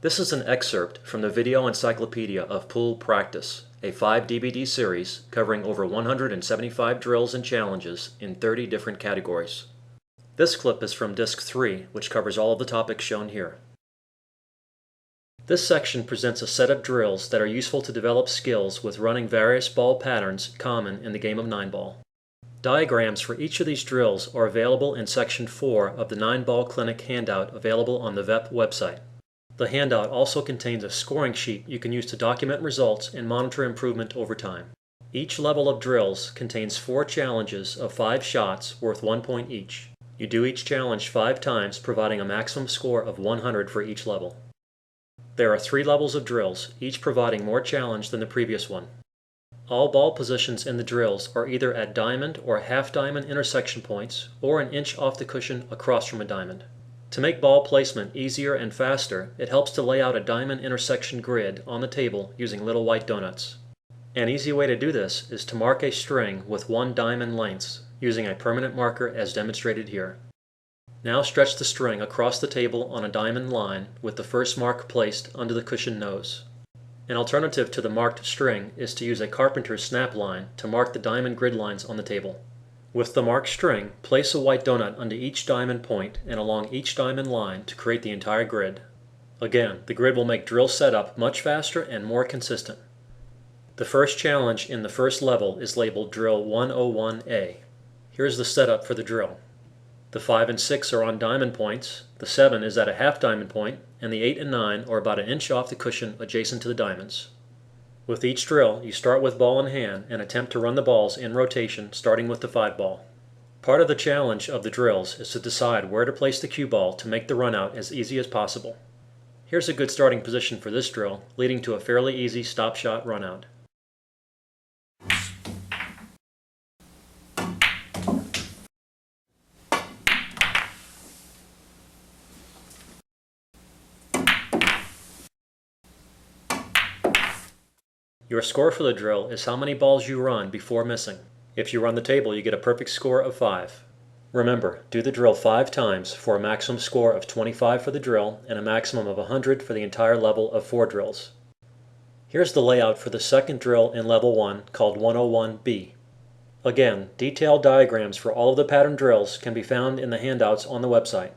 This is an excerpt from the Video Encyclopedia of Pool Practice, a 5-DVD series covering over 175 drills and challenges in 30 different categories. This clip is from Disc 3, which covers all of the topics shown here. This section presents a set of drills that are useful to develop skills with running various ball patterns common in the game of 9-ball. Diagrams for each of these drills are available in Section 4 of the 9-Ball Clinic handout available on the VEPP website. The handout also contains a scoring sheet you can use to document results and monitor improvement over time. Each level of drills contains 4 challenges of 5 shots worth 1 point each. You do each challenge 5 times, providing a maximum score of 100 for each level. There are 3 levels of drills, each providing more challenge than the previous one. All ball positions in the drills are either at diamond or half diamond intersection points or an inch off the cushion across from a diamond. To make ball placement easier and faster, it helps to lay out a diamond intersection grid on the table using little white donuts. An easy way to do this is to mark a string with 1 diamond lengths using a permanent marker as demonstrated here. Now stretch the string across the table on a diamond line with the first mark placed under the cushion nose. An alternative to the marked string is to use a carpenter's snap line to mark the diamond grid lines on the table. With the marked string, place a white donut under each diamond point and along each diamond line to create the entire grid. Again, the grid will make drill setup much faster and more consistent. The first challenge in the first level is labeled Drill 101A. Here's the setup for the drill. The 5 and 6 are on diamond points, the 7 is at a half diamond point, and the 8 and 9 are about an inch off the cushion adjacent to the diamonds. With each drill, you start with ball in hand and attempt to run the balls in rotation, starting with the 5 ball. Part of the challenge of the drills is to decide where to place the cue ball to make the run out as easy as possible. Here's a good starting position for this drill, leading to a fairly easy stop shot run out. Your score for the drill is how many balls you run before missing. If you run the table, you get a perfect score of 5. Remember, do the drill 5 times for a maximum score of 25 for the drill and a maximum of 100 for the entire level of 4 drills. Here's the layout for the second drill in level 1 called 101B. Again, detailed diagrams for all of the pattern drills can be found in the handouts on the website.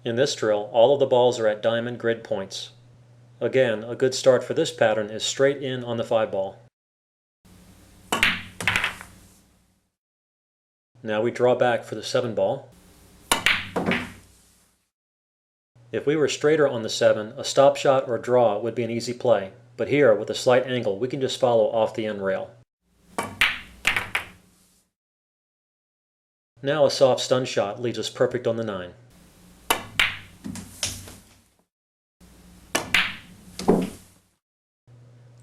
In this drill, all of the balls are at diamond grid points. Again, a good start for this pattern is straight in on the 5 ball. Now we draw back for the 7 ball. If we were straighter on the 7, a stop shot or draw would be an easy play, but here, with a slight angle, we can just follow off the end rail. Now a soft stun shot leaves us perfect on the 9.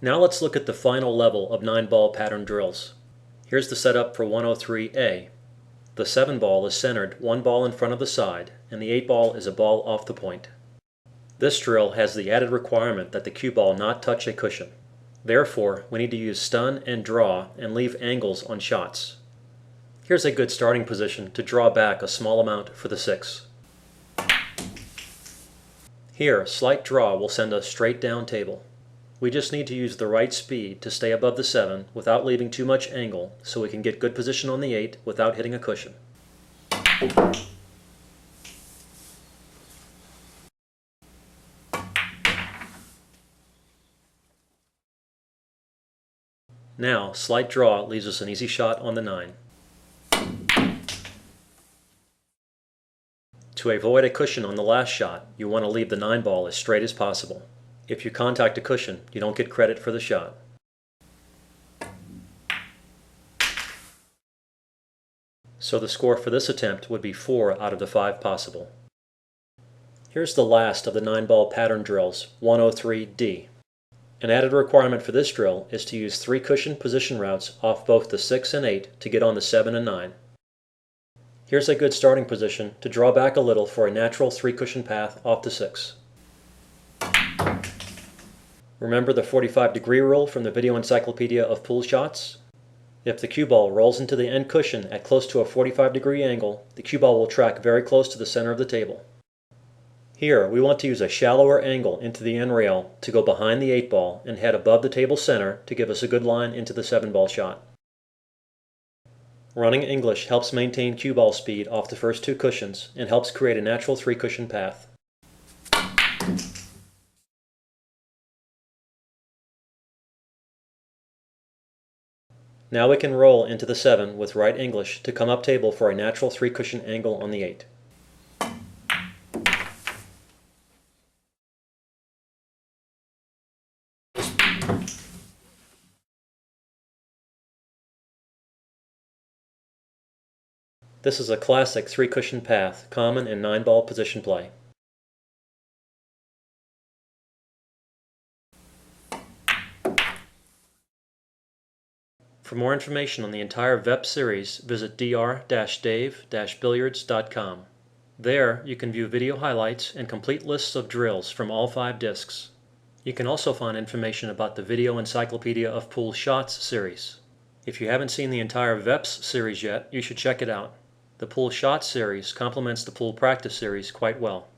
Now let's look at the final level of 9-ball pattern drills. Here's the setup for 103A. The 7 ball is centered 1 ball in front of the side, and the 8 ball is a ball off the point. This drill has the added requirement that the cue ball not touch a cushion. Therefore, we need to use stun and draw and leave angles on shots. Here's a good starting position to draw back a small amount for the 6. Here, slight draw will send us straight down table. We just need to use the right speed to stay above the 7 without leaving too much angle so we can get good position on the 8 without hitting a cushion. Now, slight draw leaves us an easy shot on the 9. To avoid a cushion on the last shot, you want to leave the 9 ball as straight as possible. If you contact a cushion, you don't get credit for the shot. So the score for this attempt would be 4 out of the 5 possible. Here's the last of the 9-ball pattern drills, 103D. An added requirement for this drill is to use 3 cushion position routes off both the 6 and 8 to get on the 7 and 9. Here's a good starting position to draw back a little for a natural 3 cushion path off the 6. Remember the 45-degree rule from the Video Encyclopedia of Pool Shots? If the cue ball rolls into the end cushion at close to a 45-degree angle, the cue ball will track very close to the center of the table. Here, we want to use a shallower angle into the end rail to go behind the 8-ball and head above the table center to give us a good line into the 7-ball shot. Running English helps maintain cue ball speed off the first 2 cushions and helps create a natural 3-cushion path. Now we can roll into the 7 with right English to come up table for a natural 3-cushion angle on the 8. This is a classic 3-cushion path, common in 9-ball position play. For more information on the entire VEPP series, visit dr-dave-billiards.com. There, you can view video highlights and complete lists of drills from all 5 discs. You can also find information about the Video Encyclopedia of Pool Shots series. If you haven't seen the entire VEPPs series yet, you should check it out. The Pool Shots series complements the Pool Practice series quite well.